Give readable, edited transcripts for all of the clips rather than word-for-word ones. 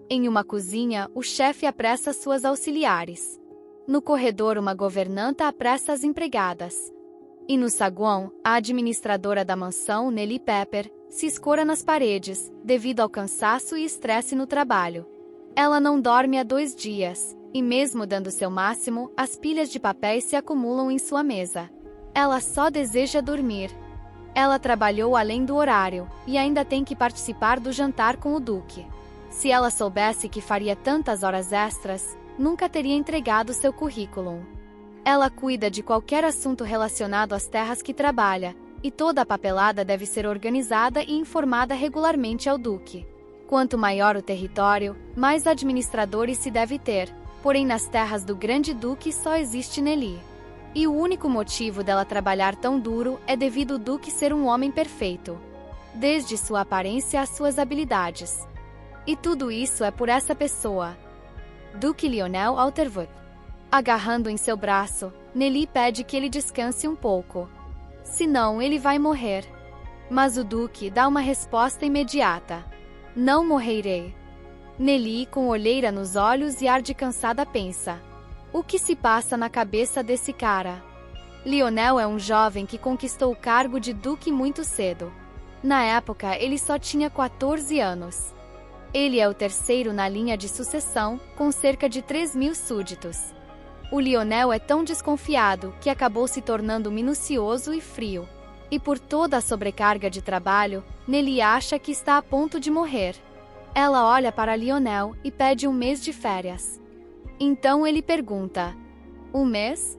Em uma cozinha, o chefe apressa suas auxiliares. No corredor, uma governanta apressa as empregadas. E no saguão, a administradora da mansão, Nellie Pepper, se escora nas paredes, devido ao cansaço e estresse no trabalho. Ela não dorme há 2 dias, e mesmo dando seu máximo, as pilhas de papéis se acumulam em sua mesa. Ela só deseja dormir. Ela trabalhou além do horário, e ainda tem que participar do jantar com o Duque. Se ela soubesse que faria tantas horas extras, nunca teria entregado seu currículo. Ela cuida de qualquer assunto relacionado às terras que trabalha, e toda a papelada deve ser organizada e informada regularmente ao Duque. Quanto maior o território, mais administradores se deve ter, porém nas terras do Grande Duque só existe Nellie. E o único motivo dela trabalhar tão duro é devido ao Duque ser um homem perfeito. Desde sua aparência às suas habilidades. E tudo isso é por essa pessoa. Duque Lionel Alterwood. Agarrando em seu braço, Nellie pede que ele descanse um pouco. Senão ele vai morrer. Mas o Duque dá uma resposta imediata. Não morrerei. Nellie, com olheira nos olhos e ar de cansada, pensa. O que se passa na cabeça desse cara? Lionel é um jovem que conquistou o cargo de Duque muito cedo. Na época, ele só tinha 14 anos. Ele é o terceiro na linha de sucessão, com cerca de 3.000 súditos. O Lionel é tão desconfiado que acabou se tornando minucioso e frio. E por toda a sobrecarga de trabalho, Nellie acha que está a ponto de morrer. Ela olha para Lionel e pede 1 mês de férias. Então ele pergunta: 1 mês?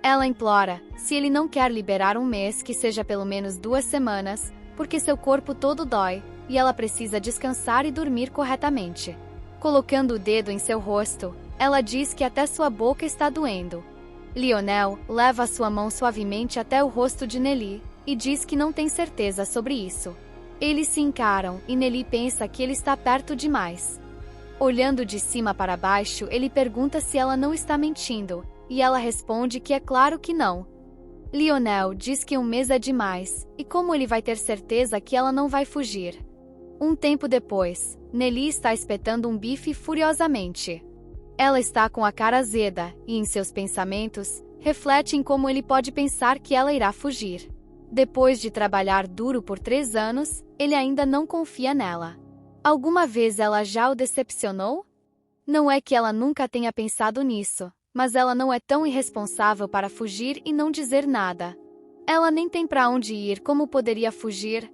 Ela implora, se ele não quer liberar 1 mês, que seja pelo menos 2 semanas, porque seu corpo todo dói, e ela precisa descansar e dormir corretamente. Colocando o dedo em seu rosto, ela diz que até sua boca está doendo. Lionel leva sua mão suavemente até o rosto de Nellie e diz que não tem certeza sobre isso. Eles se encaram e Nellie pensa que ele está perto demais. Olhando de cima para baixo, ele pergunta se ela não está mentindo, e ela responde que é claro que não. Lionel diz que 1 mês é demais, e como ele vai ter certeza que ela não vai fugir? Um tempo depois, Nellie está espetando um bife furiosamente. Ela está com a cara azeda, e em seus pensamentos, reflete em como ele pode pensar que ela irá fugir. Depois de trabalhar duro por 3 anos, ele ainda não confia nela. Alguma vez ela já o decepcionou? Não é que ela nunca tenha pensado nisso, mas ela não é tão irresponsável para fugir e não dizer nada. Ela nem tem para onde ir, como poderia fugir?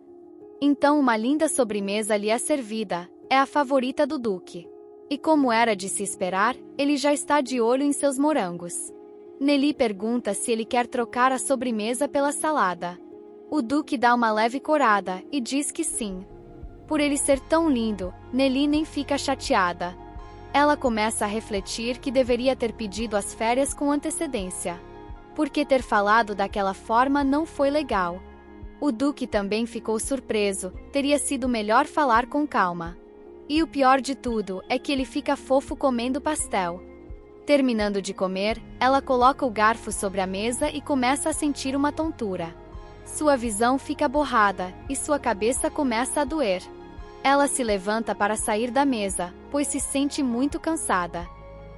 Então uma linda sobremesa lhe é servida, é a favorita do Duque. E como era de se esperar, ele já está de olho em seus morangos. Nellie pergunta se ele quer trocar a sobremesa pela salada. O Duque dá uma leve corada e diz que sim. Por ele ser tão lindo, Nellie nem fica chateada. Ela começa a refletir que deveria ter pedido as férias com antecedência. Porque ter falado daquela forma não foi legal. O Duque também ficou surpreso, teria sido melhor falar com calma. E o pior de tudo é que ele fica fofo comendo pastel. Terminando de comer, ela coloca o garfo sobre a mesa e começa a sentir uma tontura. Sua visão fica borrada e sua cabeça começa a doer. Ela se levanta para sair da mesa, pois se sente muito cansada.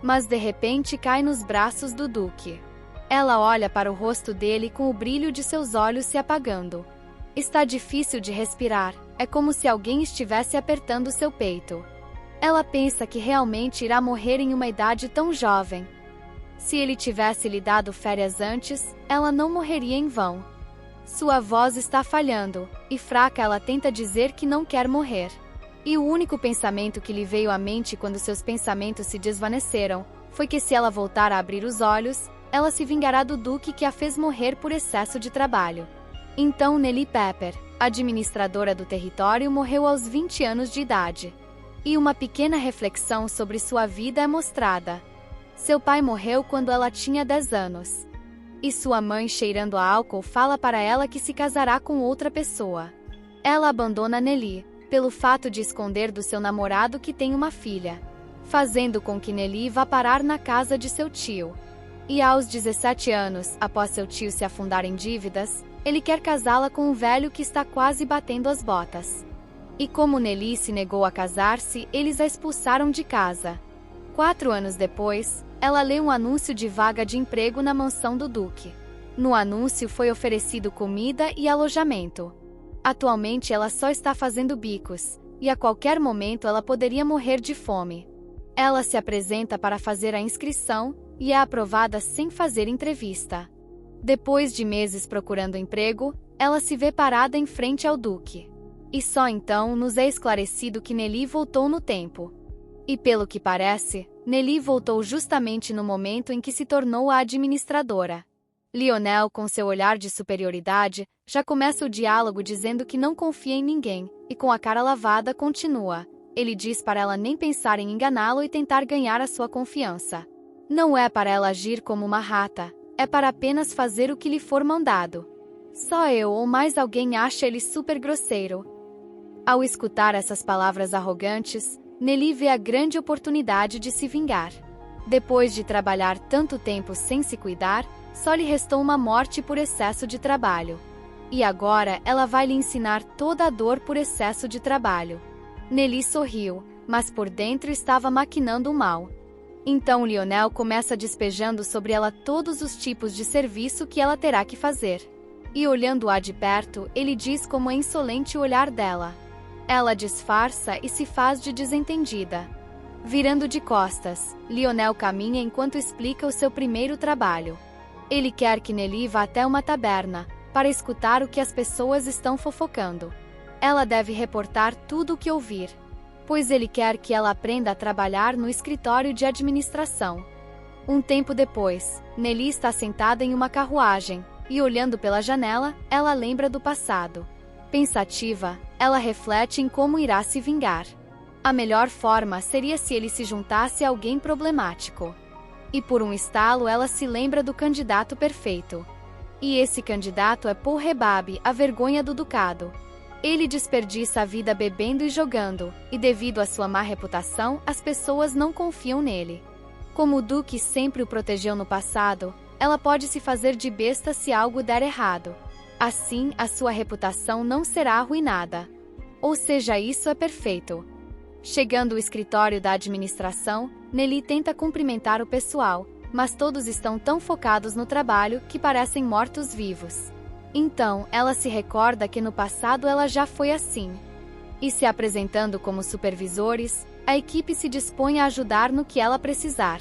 Mas de repente cai nos braços do Duque. Ela olha para o rosto dele com o brilho de seus olhos se apagando. Está difícil de respirar, é como se alguém estivesse apertando seu peito. Ela pensa que realmente irá morrer em uma idade tão jovem. Se ele tivesse lhe dado férias antes, ela não morreria em vão. Sua voz está falhando, e fraca ela tenta dizer que não quer morrer. E o único pensamento que lhe veio à mente quando seus pensamentos se desvaneceram, foi que se ela voltar a abrir os olhos, ela se vingará do Duque que a fez morrer por excesso de trabalho. Então Nellie Pepper, administradora do território, morreu aos 20 anos de idade. E uma pequena reflexão sobre sua vida é mostrada. Seu pai morreu quando ela tinha 10 anos. E sua mãe, cheirando a álcool, fala para ela que se casará com outra pessoa. Ela abandona Nellie, pelo fato de esconder do seu namorado que tem uma filha, fazendo com que Nellie vá parar na casa de seu tio. E aos 17 anos, após seu tio se afundar em dívidas, ele quer casá-la com um velho que está quase batendo as botas. E como Nelly se negou a casar-se, eles a expulsaram de casa. 4 anos depois, ela lê um anúncio de vaga de emprego na mansão do Duque. No anúncio foi oferecido comida e alojamento. Atualmente ela só está fazendo bicos, e a qualquer momento ela poderia morrer de fome. Ela se apresenta para fazer a inscrição e é aprovada sem fazer entrevista. Depois de meses procurando emprego, ela se vê parada em frente ao Duque. E só então nos é esclarecido que Nelly voltou no tempo. E pelo que parece, Nelly voltou justamente no momento em que se tornou a administradora. Lionel, com seu olhar de superioridade, já começa o diálogo dizendo que não confia em ninguém, e com a cara lavada continua. Ele diz para ela nem pensar em enganá-lo e tentar ganhar a sua confiança. Não é para ela agir como uma rata, é para apenas fazer o que lhe for mandado. Só eu ou mais alguém acha ele super grosseiro. Ao escutar essas palavras arrogantes, Nelly vê a grande oportunidade de se vingar. Depois de trabalhar tanto tempo sem se cuidar, só lhe restou uma morte por excesso de trabalho. E agora ela vai lhe ensinar toda a dor por excesso de trabalho. Nelly sorriu, mas por dentro estava maquinando o mal. Então Lionel começa despejando sobre ela todos os tipos de serviço que ela terá que fazer. E olhando-a de perto, ele diz como é insolente o olhar dela. Ela disfarça e se faz de desentendida. Virando de costas, Lionel caminha enquanto explica o seu primeiro trabalho. Ele quer que Nelly vá até uma taberna, para escutar o que as pessoas estão fofocando. Ela deve reportar tudo o que ouvir, pois ele quer que ela aprenda a trabalhar no escritório de administração. Um tempo depois, Nelly está sentada em uma carruagem, e olhando pela janela, ela lembra do passado. Pensativa, ela reflete em como irá se vingar. A melhor forma seria se ele se juntasse a alguém problemático. E por um estalo ela se lembra do candidato perfeito. E esse candidato é Paul Rebab, a vergonha do ducado. Ele desperdiça a vida bebendo e jogando, e devido à sua má reputação, as pessoas não confiam nele. Como o Duque sempre o protegeu no passado, ela pode se fazer de besta se algo der errado. Assim, a sua reputação não será arruinada. Ou seja, isso é perfeito. Chegando ao escritório da administração, Nelly tenta cumprimentar o pessoal, mas todos estão tão focados no trabalho que parecem mortos-vivos. Então, ela se recorda que no passado ela já foi assim. E se apresentando como supervisores, a equipe se dispõe a ajudar no que ela precisar.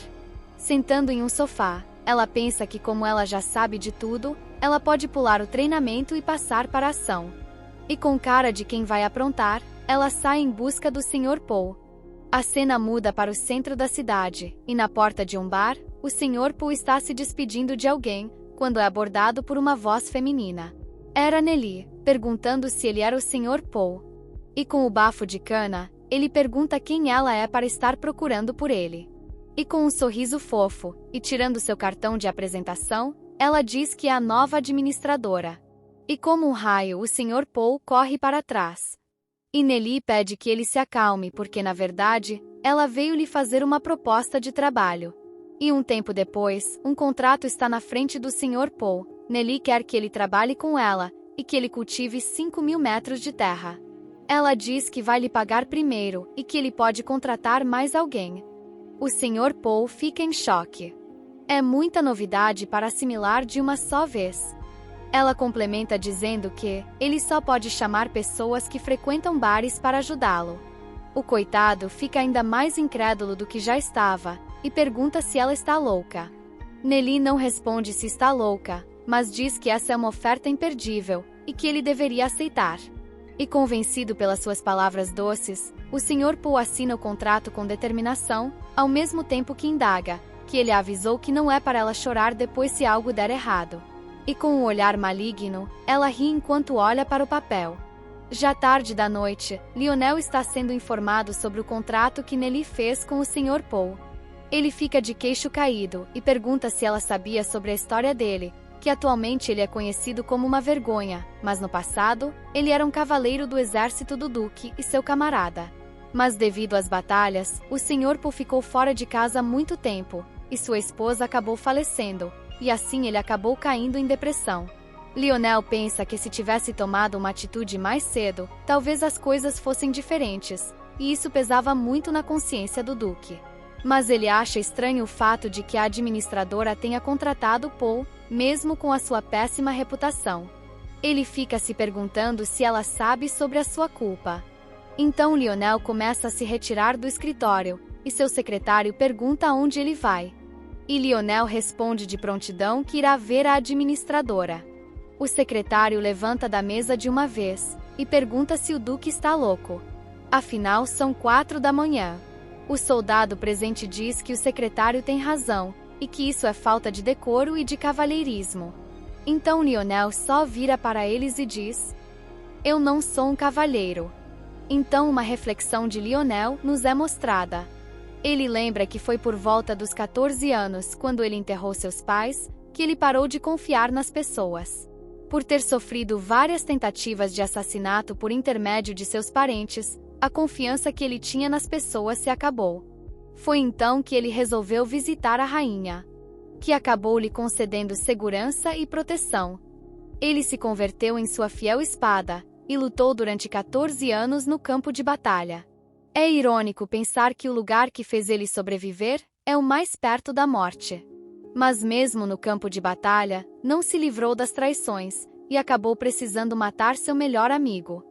Sentando em um sofá, ela pensa que como ela já sabe de tudo, ela pode pular o treinamento e passar para a ação. E com cara de quem vai aprontar, ela sai em busca do Sr. Paul. A cena muda para o centro da cidade, e na porta de um bar, o Sr. Paul está se despedindo de alguém, quando é abordado por uma voz feminina. Era Nelly, perguntando se ele era o Sr. Paul. E com o bafo de cana, ele pergunta quem ela é para estar procurando por ele. E com um sorriso fofo, e tirando seu cartão de apresentação, ela diz que é a nova administradora. E como um raio, o Sr. Paul corre para trás. E Nelly pede que ele se acalme porque, na verdade, ela veio lhe fazer uma proposta de trabalho. E um tempo depois, um contrato está na frente do Sr. Paul. Nelly quer que ele trabalhe com ela e que ele cultive 5.000 metros de terra. Ela diz que vai lhe pagar primeiro e que ele pode contratar mais alguém. O Sr. Paul fica em choque. É muita novidade para assimilar de uma só vez. Ela complementa dizendo que ele só pode chamar pessoas que frequentam bares para ajudá-lo. O coitado fica ainda mais incrédulo do que já estava e pergunta se ela está louca. Nelly não responde se está louca, mas diz que essa é uma oferta imperdível e que ele deveria aceitar. E convencido pelas suas palavras doces, o Sr. Paul assina o contrato com determinação, ao mesmo tempo que indaga, que ele a avisou que não é para ela chorar depois se algo der errado. E com um olhar maligno, ela ri enquanto olha para o papel. Já tarde da noite, Lionel está sendo informado sobre o contrato que Nelly fez com o Sr. Paul. Ele fica de queixo caído e pergunta se ela sabia sobre a história dele, que atualmente ele é conhecido como uma vergonha, mas no passado, ele era um cavaleiro do exército do Duque e seu camarada. Mas devido às batalhas, o Sr. Paul ficou fora de casa há muito tempo, e sua esposa acabou falecendo, e assim ele acabou caindo em depressão. Lionel pensa que se tivesse tomado uma atitude mais cedo, talvez as coisas fossem diferentes, e isso pesava muito na consciência do Duque. Mas ele acha estranho o fato de que a administradora tenha contratado Paul, mesmo com a sua péssima reputação. Ele fica se perguntando se ela sabe sobre a sua culpa. Então Lionel começa a se retirar do escritório, e seu secretário pergunta onde ele vai. E Lionel responde de prontidão que irá ver a administradora. O secretário levanta da mesa de uma vez, e pergunta se o Duque está louco. Afinal, são 4 da manhã. O soldado presente diz que o secretário tem razão, e que isso é falta de decoro e de cavalheirismo. Então Lionel só vira para eles e diz: "Eu não sou um cavalheiro." Então uma reflexão de Lionel nos é mostrada. Ele lembra que foi por volta dos 14 anos, quando ele enterrou seus pais, que ele parou de confiar nas pessoas. Por ter sofrido várias tentativas de assassinato por intermédio de seus parentes, a confiança que ele tinha nas pessoas se acabou. Foi então que ele resolveu visitar a rainha, que acabou lhe concedendo segurança e proteção. Ele se converteu em sua fiel espada, e lutou durante 14 anos no campo de batalha. É irônico pensar que o lugar que fez ele sobreviver é o mais perto da morte. Mas mesmo no campo de batalha, não se livrou das traições, e acabou precisando matar seu melhor amigo.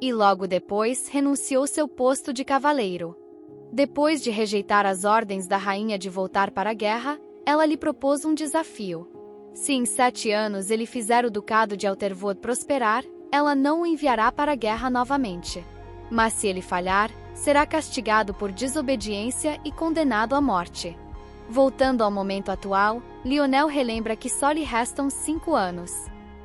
E logo depois renunciou seu posto de cavaleiro. Depois de rejeitar as ordens da rainha de voltar para a guerra, ela lhe propôs um desafio. Se em 7 anos ele fizer o ducado de Altervod prosperar, ela não o enviará para a guerra novamente. Mas se ele falhar, será castigado por desobediência e condenado à morte. Voltando ao momento atual, Lionel relembra que só lhe restam 5 anos.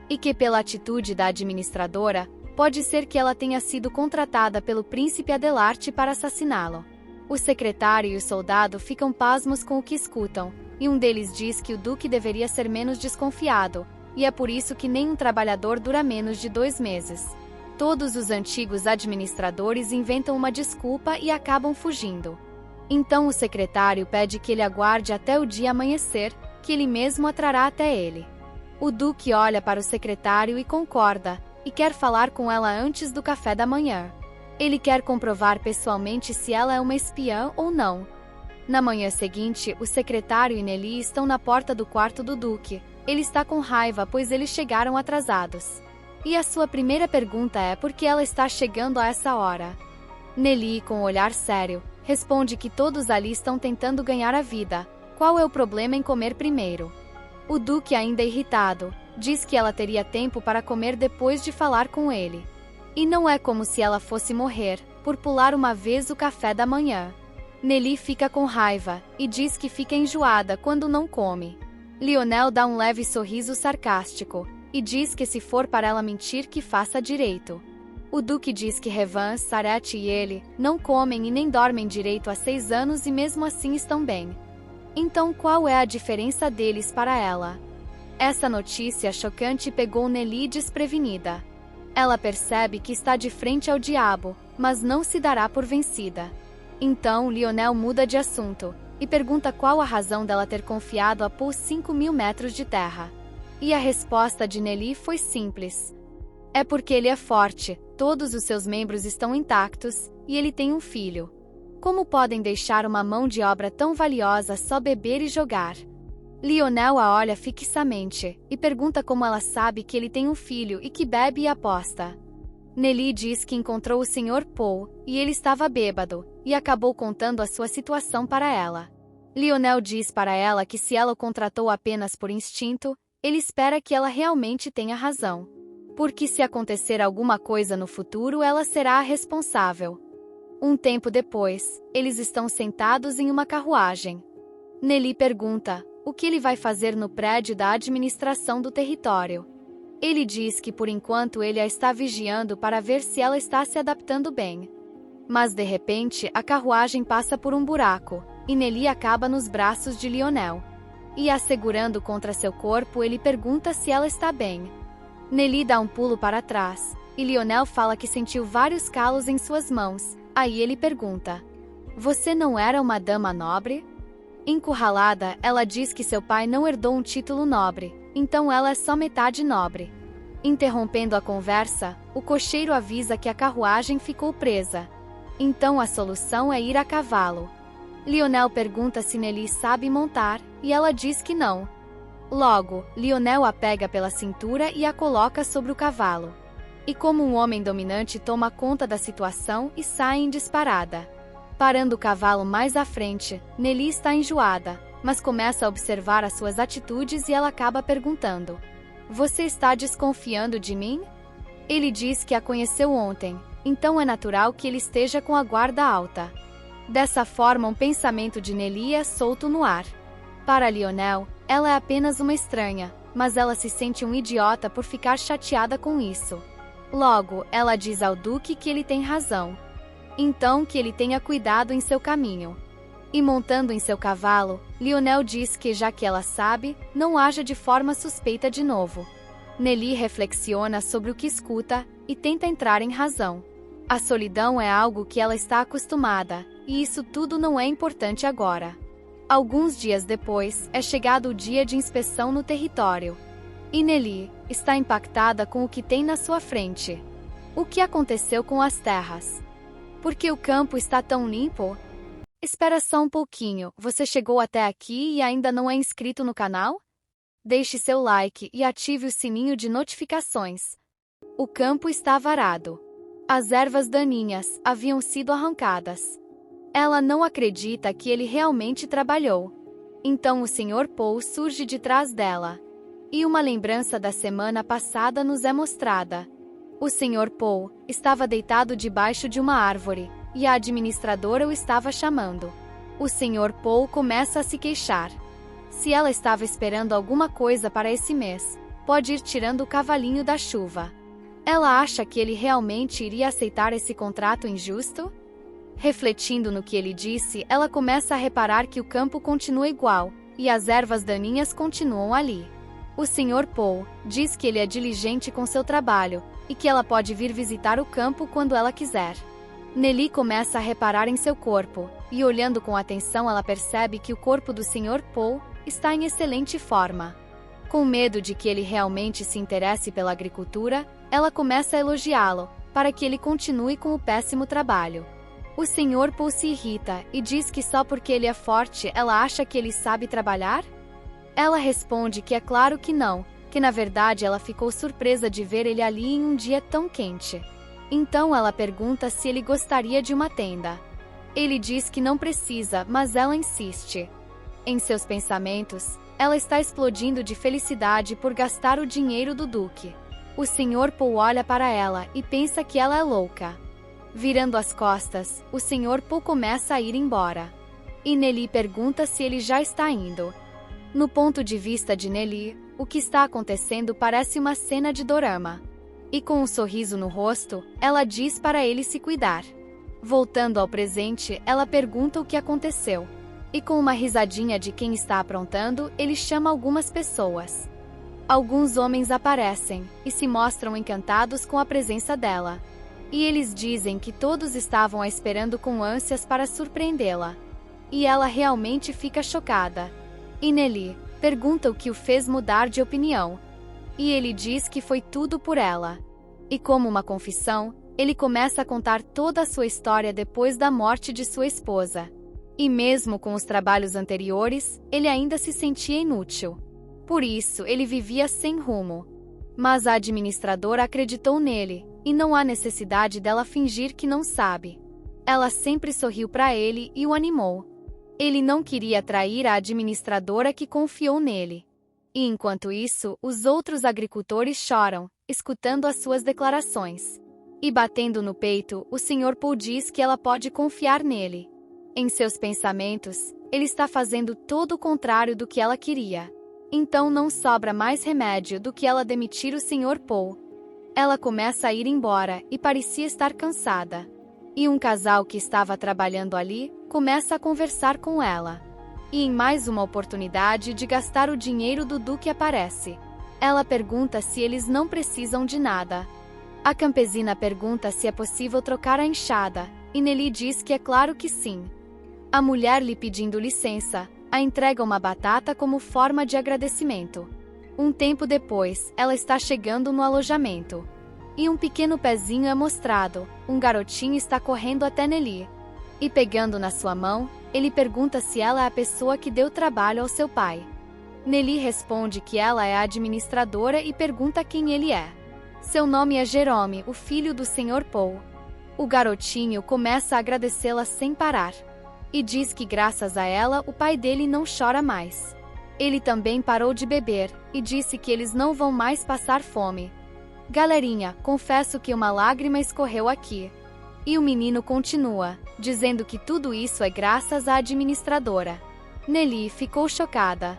E que pela atitude da administradora, pode ser que ela tenha sido contratada pelo príncipe Adelarte para assassiná-lo. O secretário e o soldado ficam pasmos com o que escutam, e um deles diz que o Duque deveria ser menos desconfiado, e é por isso que nenhum trabalhador dura menos de 2 meses. Todos os antigos administradores inventam uma desculpa e acabam fugindo. Então o secretário pede que ele aguarde até o dia amanhecer, que ele mesmo a trará até ele. O Duque olha para o secretário e concorda, e quer falar com ela antes do café da manhã. Ele quer comprovar pessoalmente se ela é uma espiã ou não. Na manhã seguinte, o secretário e Nelly estão na porta do quarto do Duque. Ele está com raiva, pois eles chegaram atrasados. E a sua primeira pergunta é por que ela está chegando a essa hora. Nelly, com um olhar sério, responde que todos ali estão tentando ganhar a vida. Qual é o problema em comer primeiro? O Duque, ainda irritado, diz que ela teria tempo para comer depois de falar com ele. E não é como se ela fosse morrer, por pular uma vez o café da manhã. Nelly fica com raiva, e diz que fica enjoada quando não come. Lionel dá um leve sorriso sarcástico, e diz que se for para ela mentir que faça direito. O Duque diz que Revan, Sarete e ele não comem e nem dormem direito há 6 anos e mesmo assim estão bem. Então qual é a diferença deles para ela? Essa notícia chocante pegou Nelly desprevenida. Ela percebe que está de frente ao diabo, mas não se dará por vencida. Então Lionel muda de assunto, e pergunta qual a razão dela ter confiado a Paul 5.000 metros de terra. E a resposta de Nelly foi simples. É porque ele é forte, todos os seus membros estão intactos, e ele tem um filho. Como podem deixar uma mão de obra tão valiosa só beber e jogar? Lionel a olha fixamente, e pergunta como ela sabe que ele tem um filho e que bebe e aposta. Nelly diz que encontrou o Sr. Paul, e ele estava bêbado, e acabou contando a sua situação para ela. Lionel diz para ela que se ela o contratou apenas por instinto, ele espera que ela realmente tenha razão. Porque se acontecer alguma coisa no futuro, ela será a responsável. Um tempo depois, eles estão sentados em uma carruagem. Nelly pergunta o que ele vai fazer no prédio da administração do território. Ele diz que por enquanto ele a está vigiando para ver se ela está se adaptando bem. Mas de repente a carruagem passa por um buraco, e Nelly acaba nos braços de Lionel. E a segurando contra seu corpo, ele pergunta se ela está bem. Nelly dá um pulo para trás, e Lionel fala que sentiu vários calos em suas mãos. Aí ele pergunta: "Você não era uma dama nobre?" Encurralada, ela diz que seu pai não herdou um título nobre, então ela é só metade nobre. Interrompendo a conversa, o cocheiro avisa que a carruagem ficou presa. Então a solução é ir a cavalo. Lionel pergunta se Nelly sabe montar, e ela diz que não. Logo, Lionel a pega pela cintura e a coloca sobre o cavalo. E como um homem dominante toma conta da situação e sai em disparada. Parando o cavalo mais à frente, Nelly está enjoada, mas começa a observar as suas atitudes e ela acaba perguntando: "Você está desconfiando de mim?" Ele diz que a conheceu ontem, então é natural que ele esteja com a guarda alta. Dessa forma, um pensamento de Nelly é solto no ar. Para Lionel, ela é apenas uma estranha, mas ela se sente um idiota por ficar chateada com isso. Logo, ela diz ao Duque que ele tem razão. Então que ele tenha cuidado em seu caminho. E montando em seu cavalo, Lionel diz que, já que ela sabe, não haja de forma suspeita de novo. Nelly reflexiona sobre o que escuta e tenta entrar em razão. A solidão é algo que ela está acostumada, e isso tudo não é importante agora. Alguns dias depois, é chegado o dia de inspeção no território. E Nelly está impactada com o que tem na sua frente. O que aconteceu com as terras? Por que o campo está tão limpo? Espera só um pouquinho, você chegou até aqui e ainda não é inscrito no canal? Deixe seu like e ative o sininho de notificações. O campo está varado. As ervas daninhas haviam sido arrancadas. Ela não acredita que ele realmente trabalhou. Então o Sr. Paul surge de trás dela. E uma lembrança da semana passada nos é mostrada. O Sr. Paul estava deitado debaixo de uma árvore, e a administradora o estava chamando. O Sr. Paul começa a se queixar. Se ela estava esperando alguma coisa para esse mês, pode ir tirando o cavalinho da chuva. Ela acha que ele realmente iria aceitar esse contrato injusto? Refletindo no que ele disse, ela começa a reparar que o campo continua igual, e as ervas daninhas continuam ali. O Sr. Paul diz que ele é diligente com seu trabalho, e que ela pode vir visitar o campo quando ela quiser. Nelly começa a reparar em seu corpo, e olhando com atenção ela percebe que o corpo do Sr. Paul está em excelente forma. Com medo de que ele realmente se interesse pela agricultura, ela começa a elogiá-lo, para que ele continue com o péssimo trabalho. O Sr. Paul se irrita e diz que só porque ele é forte ela acha que ele sabe trabalhar? Ela responde que é claro que não, que na verdade ela ficou surpresa de ver ele ali em um dia tão quente. Então ela pergunta se ele gostaria de uma tenda. Ele diz que não precisa, mas ela insiste. Em seus pensamentos, ela está explodindo de felicidade por gastar o dinheiro do Duque. O Sr. Paul olha para ela e pensa que ela é louca. Virando as costas, o Sr. Paul começa a ir embora. E Nelly pergunta se ele já está indo. No ponto de vista de Nelly, o que está acontecendo parece uma cena de dorama. E com um sorriso no rosto, ela diz para ele se cuidar. Voltando ao presente, ela pergunta o que aconteceu. E com uma risadinha de quem está aprontando, ele chama algumas pessoas. Alguns homens aparecem e se mostram encantados com a presença dela. E eles dizem que todos estavam a esperando com ânsias para surpreendê-la. E ela realmente fica chocada. E Nelly pergunta o que o fez mudar de opinião. E ele diz que foi tudo por ela. E como uma confissão, ele começa a contar toda a sua história depois da morte de sua esposa. E mesmo com os trabalhos anteriores, ele ainda se sentia inútil. Por isso, ele vivia sem rumo. Mas a administradora acreditou nele, e não há necessidade dela fingir que não sabe. Ela sempre sorriu para ele e o animou. Ele não queria trair a administradora que confiou nele. E enquanto isso, os outros agricultores choram, escutando as suas declarações. E batendo no peito, o Sr. Paul diz que ela pode confiar nele. Em seus pensamentos, ele está fazendo todo o contrário do que ela queria. Então não sobra mais remédio do que ela demitir o Sr. Paul. Ela começa a ir embora e parecia estar cansada. E um casal que estava trabalhando ali começa a conversar com ela. E em mais uma oportunidade de gastar o dinheiro do Duque aparece. Ela pergunta se eles não precisam de nada. A campesina pergunta se é possível trocar a enxada, e Nelly diz que é claro que sim. A mulher lhe pedindo licença, a entrega uma batata como forma de agradecimento. Um tempo depois, ela está chegando no alojamento. E um pequeno pezinho é mostrado. Um garotinho está correndo até Nelly. E pegando na sua mão, ele pergunta se ela é a pessoa que deu trabalho ao seu pai. Nelly responde que ela é a administradora e pergunta quem ele é. Seu nome é Jerome, o filho do Sr. Paul. O garotinho começa a agradecê-la sem parar. E diz que graças a ela o pai dele não chora mais. Ele também parou de beber, e disse que eles não vão mais passar fome. Galerinha, confesso que uma lágrima escorreu aqui. E o menino continua, dizendo que tudo isso é graças à administradora. Nelly ficou chocada.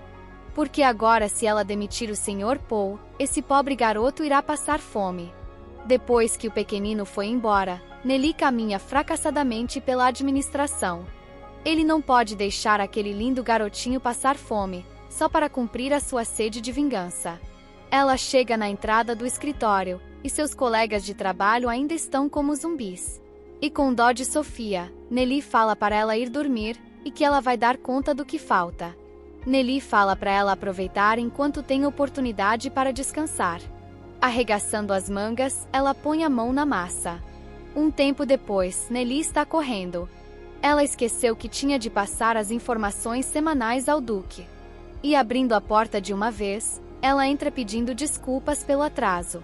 Porque agora, se ela demitir o Sr. Paul, esse pobre garoto irá passar fome. Depois que o pequenino foi embora, Nelly caminha fracassadamente pela administração. Ele não pode deixar aquele lindo garotinho passar fome, só para cumprir a sua sede de vingança. Ela chega na entrada do escritório, e seus colegas de trabalho ainda estão como zumbis. E com dó de Sofia, Nelly fala para ela ir dormir, e que ela vai dar conta do que falta. Nelly fala para ela aproveitar enquanto tem oportunidade para descansar. Arregaçando as mangas, ela põe a mão na massa. Um tempo depois, Nelly está correndo. Ela esqueceu que tinha de passar as informações semanais ao Duque. E abrindo a porta de uma vez, ela entra pedindo desculpas pelo atraso.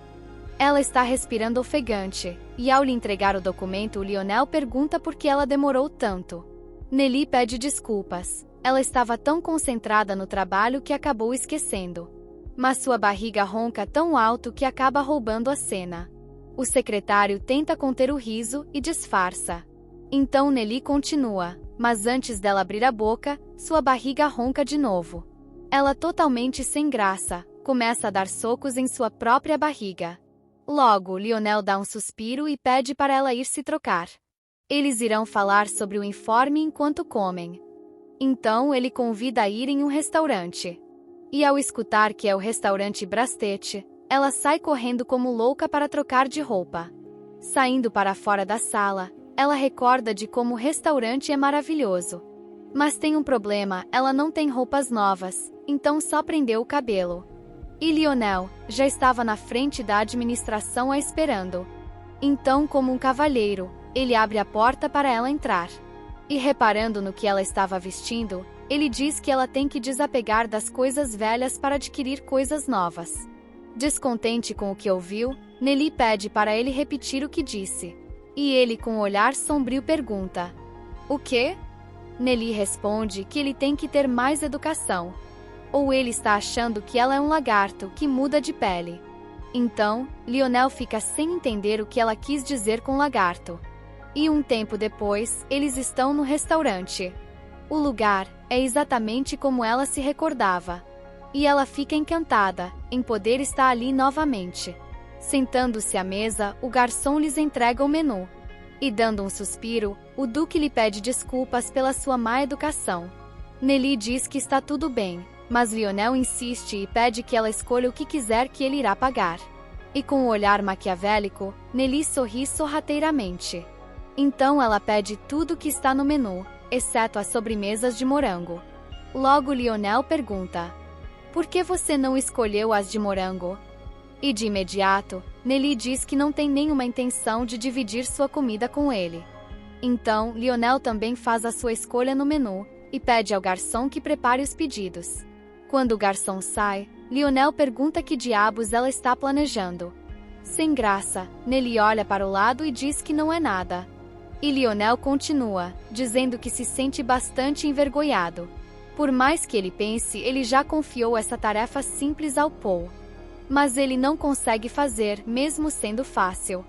Ela está respirando ofegante, e ao lhe entregar o documento, o Lionel pergunta por que ela demorou tanto. Nelly pede desculpas. Ela estava tão concentrada no trabalho que acabou esquecendo. Mas sua barriga ronca tão alto que acaba roubando a cena. O secretário tenta conter o riso e disfarça. Então Nelly continua, mas antes dela abrir a boca, sua barriga ronca de novo. Ela, totalmente sem graça, começa a dar socos em sua própria barriga. Logo, Lionel dá um suspiro e pede para ela ir se trocar. Eles irão falar sobre o informe enquanto comem. Então ele convida a ir em um restaurante. E ao escutar que é o restaurante Brastet, ela sai correndo como louca para trocar de roupa. Saindo para fora da sala, ela recorda de como o restaurante é maravilhoso. Mas tem um problema, ela não tem roupas novas, então só prendeu o cabelo. E Lionel já estava na frente da administração a esperando. Então, como um cavalheiro, ele abre a porta para ela entrar. E reparando no que ela estava vestindo, ele diz que ela tem que desapegar das coisas velhas para adquirir coisas novas. Descontente com o que ouviu, Nelly pede para ele repetir o que disse. E ele, com um olhar sombrio, pergunta: "O quê?" Nelly responde que ele tem que ter mais educação. Ou ele está achando que ela é um lagarto que muda de pele. Então, Lionel fica sem entender o que ela quis dizer com lagarto. E um tempo depois, eles estão no restaurante. O lugar é exatamente como ela se recordava. E ela fica encantada em poder estar ali novamente. Sentando-se à mesa, o garçom lhes entrega o menu. E dando um suspiro, o Duque lhe pede desculpas pela sua má educação. Nelly diz que está tudo bem, mas Lionel insiste e pede que ela escolha o que quiser que ele irá pagar. E com um olhar maquiavélico, Nelly sorri sorrateiramente. Então ela pede tudo que está no menu, exceto as sobremesas de morango. Logo Lionel pergunta: "Por que você não escolheu as de morango?" E de imediato, Nelly diz que não tem nenhuma intenção de dividir sua comida com ele. Então, Lionel também faz a sua escolha no menu, e pede ao garçom que prepare os pedidos. Quando o garçom sai, Lionel pergunta que diabos ela está planejando. Sem graça, Nelly olha para o lado e diz que não é nada. E Lionel continua, dizendo que se sente bastante envergonhado. Por mais que ele pense, ele já confiou essa tarefa simples ao Paul. Mas ele não consegue fazer, mesmo sendo fácil.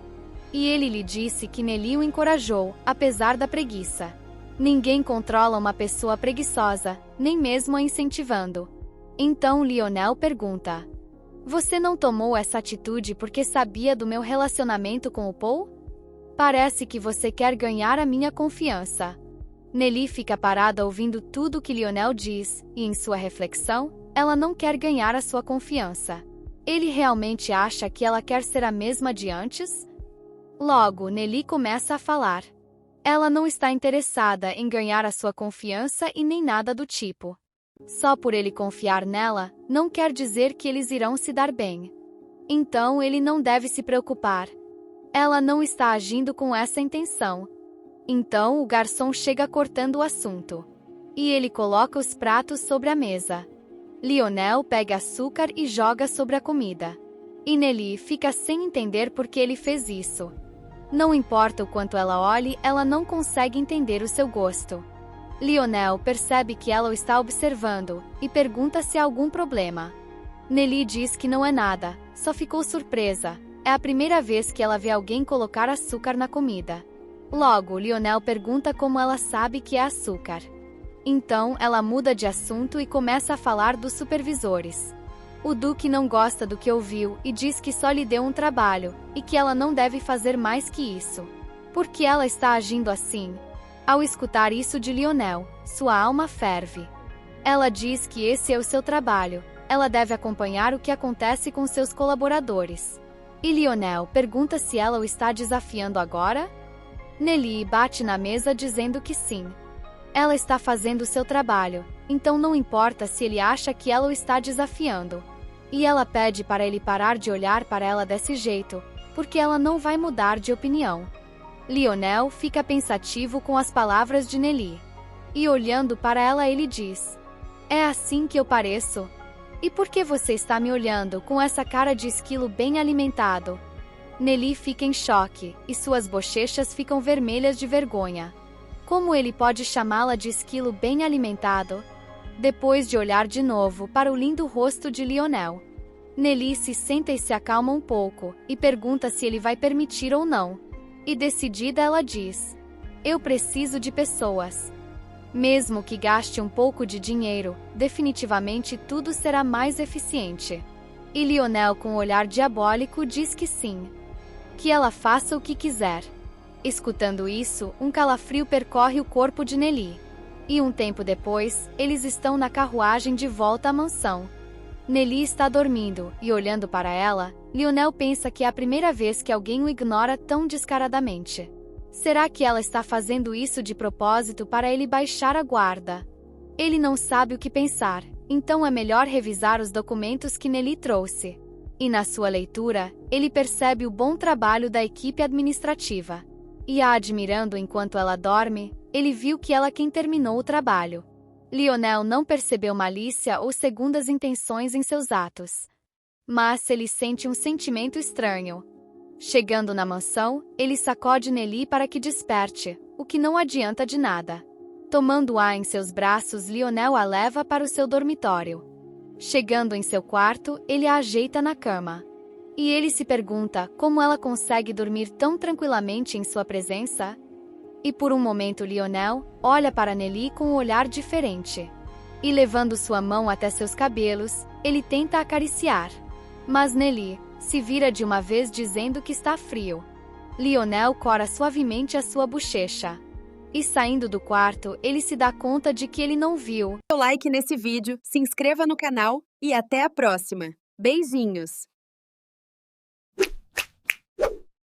E ele lhe disse que Nelly o encorajou, apesar da preguiça. Ninguém controla uma pessoa preguiçosa, nem mesmo a incentivando. Então Lionel pergunta: "Você não tomou essa atitude porque sabia do meu relacionamento com o Paul? Parece que você quer ganhar a minha confiança." Nelly fica parada ouvindo tudo o que Lionel diz, e em sua reflexão, ela não quer ganhar a sua confiança. Ele realmente acha que ela quer ser a mesma de antes? Logo, Nelly começa a falar. Ela não está interessada em ganhar a sua confiança e nem nada do tipo. Só por ele confiar nela, não quer dizer que eles irão se dar bem. Então ele não deve se preocupar. Ela não está agindo com essa intenção. Então o garçom chega cortando o assunto. E ele coloca os pratos sobre a mesa. Lionel pega açúcar e joga sobre a comida. E Nelly fica sem entender por que ele fez isso. Não importa o quanto ela olhe, ela não consegue entender o seu gosto. Lionel percebe que ela o está observando e pergunta se há algum problema. Nelly diz que não é nada, só ficou surpresa. É a primeira vez que ela vê alguém colocar açúcar na comida. Logo, Lionel pergunta como ela sabe que é açúcar. Então, ela muda de assunto e começa a falar dos supervisores. O Duque não gosta do que ouviu e diz que só lhe deu um trabalho e que ela não deve fazer mais que isso. Por que ela está agindo assim? Ao escutar isso de Lionel, sua alma ferve. Ela diz que esse é o seu trabalho, ela deve acompanhar o que acontece com seus colaboradores. E Lionel pergunta se ela o está desafiando agora? Nelly bate na mesa dizendo que sim. Ela está fazendo o seu trabalho, então não importa se ele acha que ela o está desafiando. E ela pede para ele parar de olhar para ela desse jeito, porque ela não vai mudar de opinião. Lionel fica pensativo com as palavras de Nelly. E olhando para ela ele diz: "É assim que eu pareço? E por que você está me olhando com essa cara de esquilo bem alimentado?" Nelly fica em choque, e suas bochechas ficam vermelhas de vergonha. Como ele pode chamá-la de esquilo bem alimentado? Depois de olhar de novo para o lindo rosto de Lionel, Nelly se senta e se acalma um pouco, e pergunta se ele vai permitir ou não. E decidida ela diz: "Eu preciso de pessoas. Mesmo que gaste um pouco de dinheiro, definitivamente tudo será mais eficiente." E Lionel, com um olhar diabólico, diz que sim. Que ela faça o que quiser. Escutando isso, um calafrio percorre o corpo de Nelly. E um tempo depois, eles estão na carruagem de volta à mansão. Nelly está dormindo, e olhando para ela, Lionel pensa que é a primeira vez que alguém o ignora tão descaradamente. Será que ela está fazendo isso de propósito para ele baixar a guarda? Ele não sabe o que pensar, então é melhor revisar os documentos que Nelly trouxe. E na sua leitura, ele percebe o bom trabalho da equipe administrativa. E a admirando enquanto ela dorme, ele viu que ela quem terminou o trabalho. Lionel não percebeu malícia ou segundas intenções em seus atos. Mas ele sente um sentimento estranho. Chegando na mansão, ele sacode Nelly para que desperte, o que não adianta de nada. Tomando-a em seus braços, Lionel a leva para o seu dormitório. Chegando em seu quarto, ele a ajeita na cama. E ele se pergunta como ela consegue dormir tão tranquilamente em sua presença. E por um momento Lionel olha para Nelly com um olhar diferente. E levando sua mão até seus cabelos, ele tenta acariciar. Mas Nelly se vira de uma vez dizendo que está frio. Lionel cora suavemente a sua bochecha. E saindo do quarto, ele se dá conta de que ele não viu. Like nesse vídeo, se inscreva no canal e até a próxima. Beijinhos!